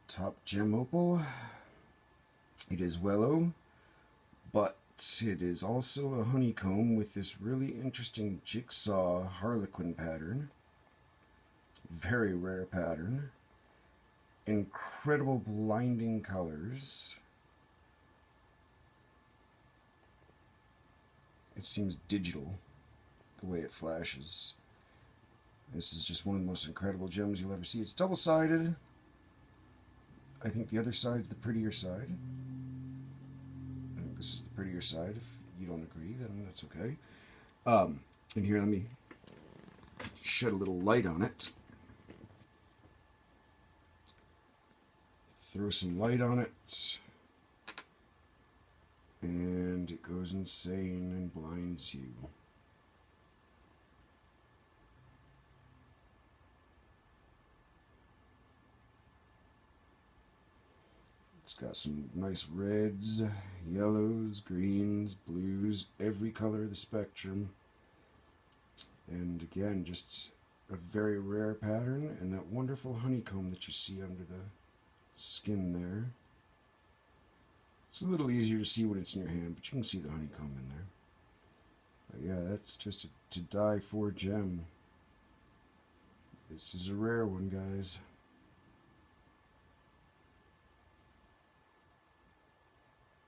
top gem opal. It is yellow, but it is also a honeycomb with this really interesting jigsaw harlequin pattern. Very rare pattern. Incredible blinding colors. It seems digital, the way it flashes. This is just one of the most incredible gems you'll ever see. It's double-sided. I think the other side's the prettier side. I think this is the prettier side. If you don't agree, then that's okay. And here, let me shed a little light on it. Throw some light on it. And it goes insane and blinds you. It's got some nice reds, yellows, greens, blues, every color of the spectrum. And again, just a very rare pattern, and that wonderful honeycomb that you see under the skin there. It's a little easier to see when it's in your hand, but you can see the honeycomb in there. But yeah, that's just a to die for gem. This is a rare one, guys.